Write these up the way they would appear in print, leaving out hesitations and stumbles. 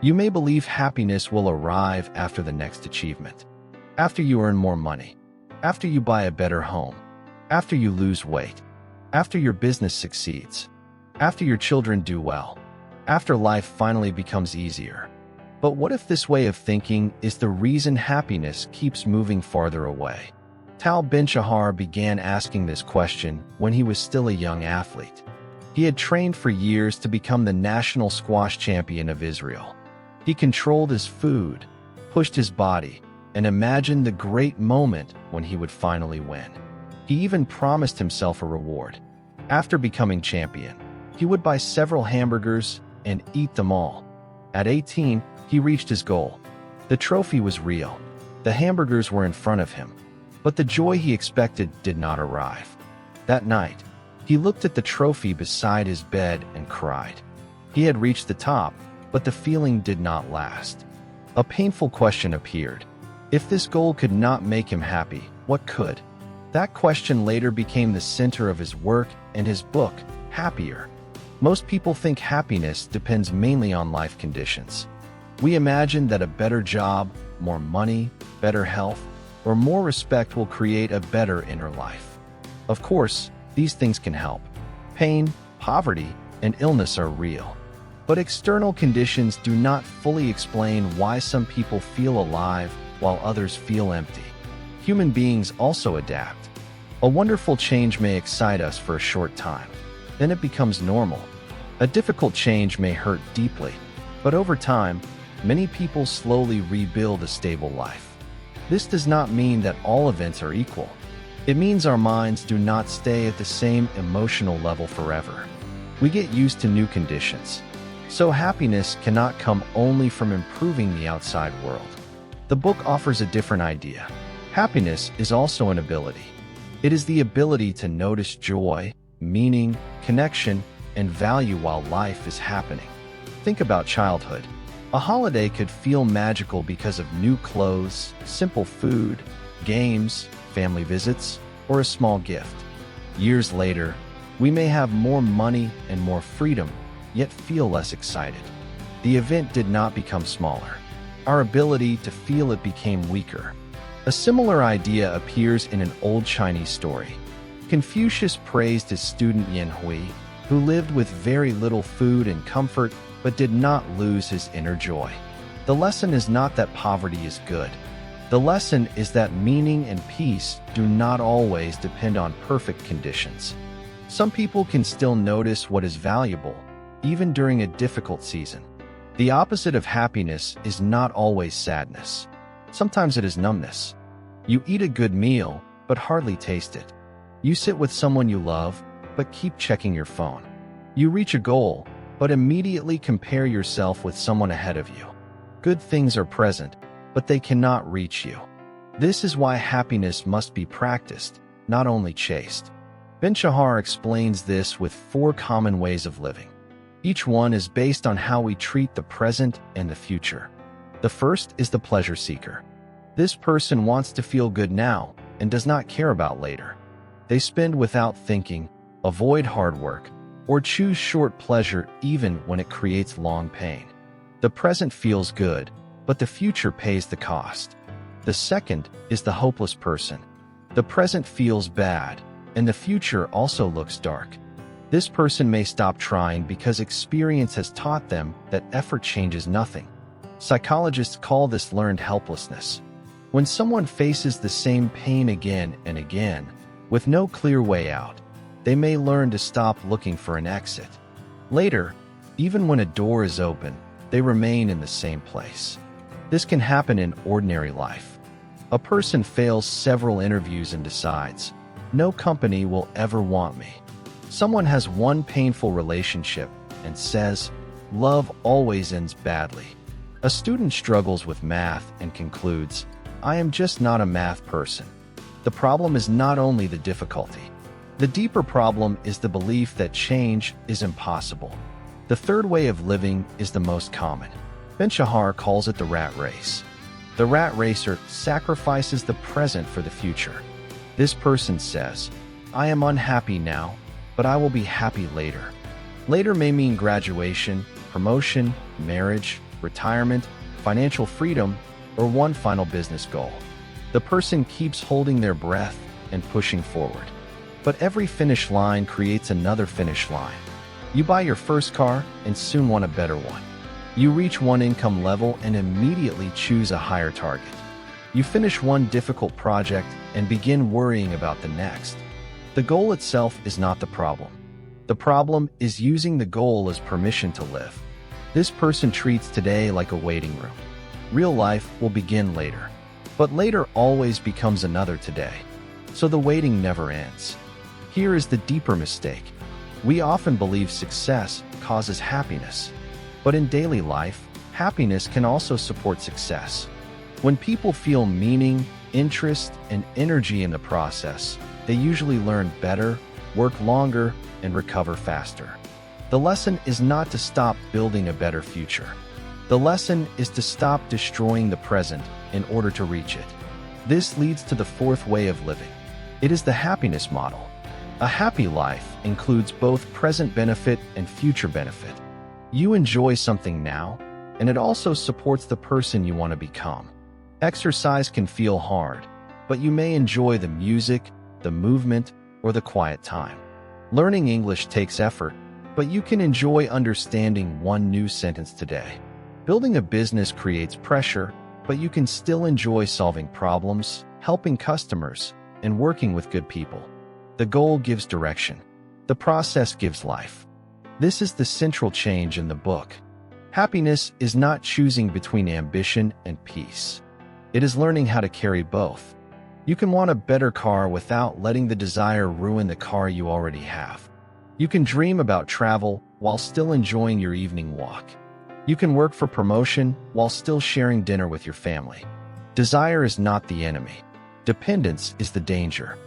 You may believe happiness will arrive after the next achievement, after you earn more money, after you buy a better home, after you lose weight, after your business succeeds, after your children do well, after life finally becomes easier. But what if this way of thinking is the reason happiness keeps moving farther away? Tal Ben-Shahar began asking this question when he was still a young athlete. He had trained for years to become the national squash champion of Israel. He controlled his food, pushed his body, and imagined the great moment when he would finally win. He even promised himself a reward. After becoming champion, he would buy several hamburgers and eat them all. At 18, he reached his goal. The trophy was real. The hamburgers were in front of him. But the joy he expected did not arrive. That night, he looked at the trophy beside his bed and cried. He had reached the top, but the feeling did not last. A painful question appeared. If this goal could not make him happy, what could? That question later became the center of his work and his book, Happier. Most people think happiness depends mainly on life conditions. We imagine that a better job, more money, better health, or more respect will create a better inner life. Of course, these things can help. Pain, poverty, and illness are real. But external conditions do not fully explain why some people feel alive while others feel empty. Human beings also adapt. A wonderful change may excite us for a short time. Then it becomes normal. A difficult change may hurt deeply. But over time, many people slowly rebuild a stable life. This does not mean that all events are equal. It means our minds do not stay at the same emotional level forever. We get used to new conditions. So happiness cannot come only from improving the outside world. The book offers a different idea. Happiness is also an ability. It is the ability to notice joy, meaning, connection, and value while life is happening. Think about childhood. A holiday could feel magical because of new clothes, simple food, games, family visits, or a small gift. Years later, we may have more money and more freedom, yet feel less excited. The event did not become smaller. Our ability to feel it became weaker. A similar idea appears in an old Chinese story. Confucius praised his student Yan Hui, who lived with very little food and comfort but did not lose his inner joy. The lesson is not that poverty is good. The lesson is that meaning and peace do not always depend on perfect conditions. Some people can still notice what is valuable, even during a difficult season. The opposite of happiness is not always sadness. Sometimes it is numbness. You eat a good meal, but hardly taste it. You sit with someone you love, but keep checking your phone. You reach a goal, but immediately compare yourself with someone ahead of you. Good things are present, but they cannot reach you. This is why happiness must be practiced, not only chased. Ben-Shahar explains this with 4 common ways of living. Each one is based on how we treat the present and the future. The first is the pleasure seeker. This person wants to feel good now and does not care about later. They spend without thinking, avoid hard work, or choose short pleasure even when it creates long pain. The present feels good, but the future pays the cost. The second is the hopeless person. The present feels bad, and the future also looks dark. This person may stop trying because experience has taught them that effort changes nothing. Psychologists call this learned helplessness. When someone faces the same pain again and again, with no clear way out, they may learn to stop looking for an exit. Later, even when a door is open, they remain in the same place. This can happen in ordinary life. A person fails several interviews and decides, no company will ever want me. Someone has one painful relationship and says, love always ends badly. A student struggles with math and concludes, I am just not a math person. The problem is not only the difficulty. The deeper problem is the belief that change is impossible. The third way of living is the most common. Ben-Shahar calls it the rat race. The rat racer sacrifices the present for the future. This person says, I am unhappy now, but I will be happy later. Later may mean graduation, promotion, marriage, retirement, financial freedom, or one final business goal. The person keeps holding their breath and pushing forward. But every finish line creates another finish line. You buy your first car and soon want a better one. You reach one income level and immediately choose a higher target. You finish one difficult project and begin worrying about the next. The goal itself is not the problem. The problem is using the goal as permission to live. This person treats today like a waiting room. Real life will begin later, but later always becomes another today. So the waiting never ends. Here is the deeper mistake. We often believe success causes happiness, but in daily life, happiness can also support success. When people feel meaning, interest, and energy in the process, they usually learn better, work longer, and recover faster. The lesson is not to stop building a better future. The lesson is to stop destroying the present in order to reach it. This leads to the fourth way of living. It is the happiness model. A happy life includes both present benefit and future benefit. You enjoy something now, and it also supports the person you want to become. Exercise can feel hard, but you may enjoy the music, the movement, or the quiet time. Learning English takes effort, but you can enjoy understanding one new sentence today. Building a business creates pressure, but you can still enjoy solving problems, helping customers, and working with good people. The goal gives direction. The process gives life. This is the central change in the book. Happiness is not choosing between ambition and peace. It is learning how to carry both. You can want a better car without letting the desire ruin the car you already have. You can dream about travel while still enjoying your evening walk. You can work for promotion while still sharing dinner with your family. Desire is not the enemy. Dependence is the danger.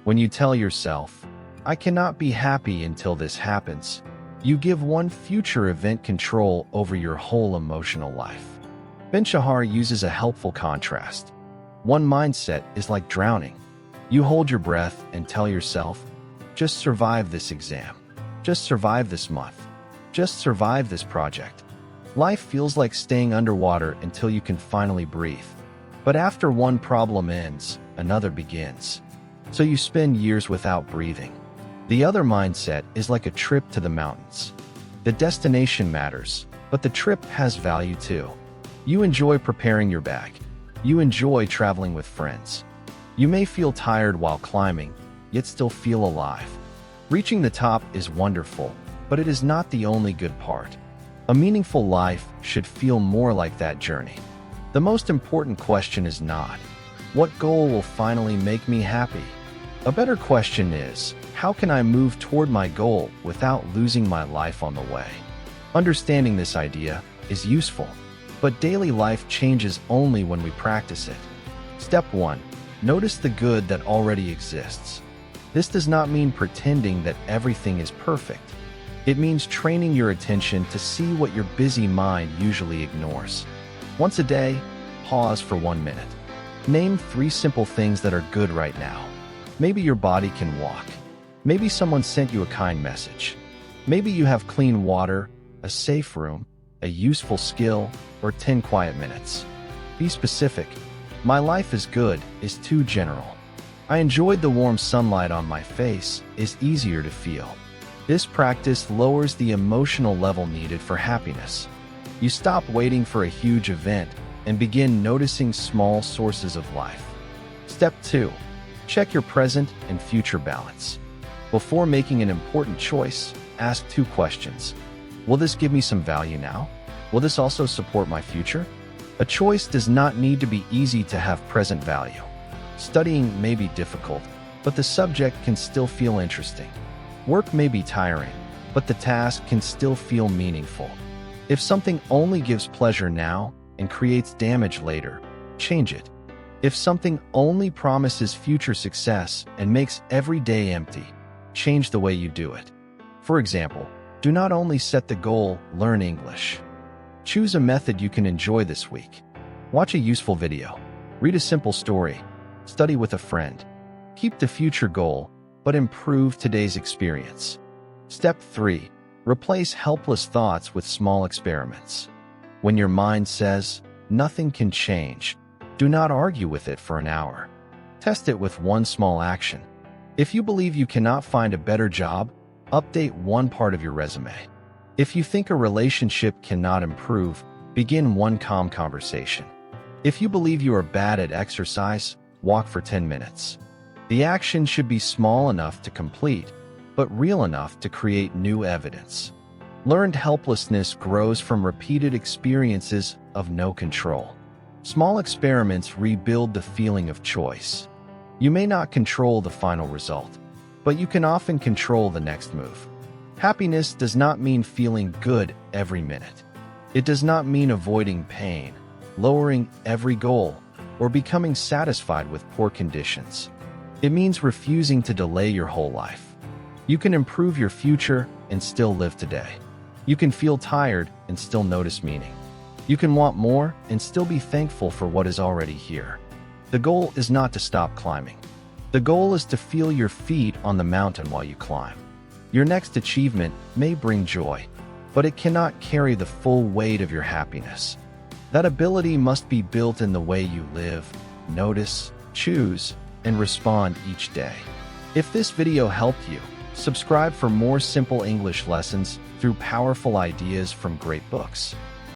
When you tell yourself, "I cannot be happy until this happens," you give one future event control over your whole emotional life. Ben-Shahar uses a helpful contrast. One mindset is like drowning. You hold your breath and tell yourself, "Just survive this exam. Just survive this month. Just survive this project." Life feels like staying underwater until you can finally breathe. But after one problem ends, another begins. So you spend years without breathing. The other mindset is like a trip to the mountains. The destination matters, but the trip has value too. You enjoy preparing your bag. You enjoy traveling with friends. You may feel tired while climbing, yet still feel alive. Reaching the top is wonderful, but it is not the only good part. A meaningful life should feel more like that journey. The most important question is not, "What goal will finally make me happy?" A better question is, "How can I move toward my goal without losing my life on the way?" Understanding this idea is useful, but daily life changes only when we practice it. Step 1. Notice the good that already exists. This does not mean pretending that everything is perfect. It means training your attention to see what your busy mind usually ignores. Once a day, pause for 1 minute. Name 3 simple things that are good right now. Maybe your body can walk. Maybe someone sent you a kind message. Maybe you have clean water, a safe room, a useful skill, or 10 quiet minutes. Be specific. "My life is good" is too general. "I enjoyed the warm sunlight on my face" is easier to feel. This practice lowers the emotional level needed for happiness. You stop waiting for a huge event and begin noticing small sources of life. Step 2. Check your present and future balance. Before making an important choice, ask 2 questions. Will this give me some value now? Will this also support my future? A choice does not need to be easy to have present value. Studying may be difficult, but the subject can still feel interesting. Work may be tiring, but the task can still feel meaningful. If something only gives pleasure now and creates damage later, change it. If something only promises future success and makes every day empty, change the way you do it. For example, do not only set the goal, learn English. Choose a method you can enjoy this week. Watch a useful video. Read a simple story. Study with a friend. Keep the future goal, but improve today's experience. Step 3. Replace helpless thoughts with small experiments. When your mind says, nothing can change, do not argue with it for an hour. Test it with one small action. If you believe you cannot find a better job, update one part of your resume. If you think a relationship cannot improve, begin one calm conversation. If you believe you are bad at exercise, walk for 10 minutes. The action should be small enough to complete, but real enough to create new evidence. Learned helplessness grows from repeated experiences of no control. Small experiments rebuild the feeling of choice. You may not control the final result, but you can often control the next move. Happiness does not mean feeling good every minute. It does not mean avoiding pain, lowering every goal, or becoming satisfied with poor conditions. It means refusing to delay your whole life. You can improve your future and still live today. You can feel tired and still notice meaning. You can want more and still be thankful for what is already here. The goal is not to stop climbing. The goal is to feel your feet on the mountain while you climb. Your next achievement may bring joy, but it cannot carry the full weight of your happiness. That ability must be built in the way you live, notice, choose, and respond each day. If this video helped you, subscribe for more simple English lessons through powerful ideas from great books.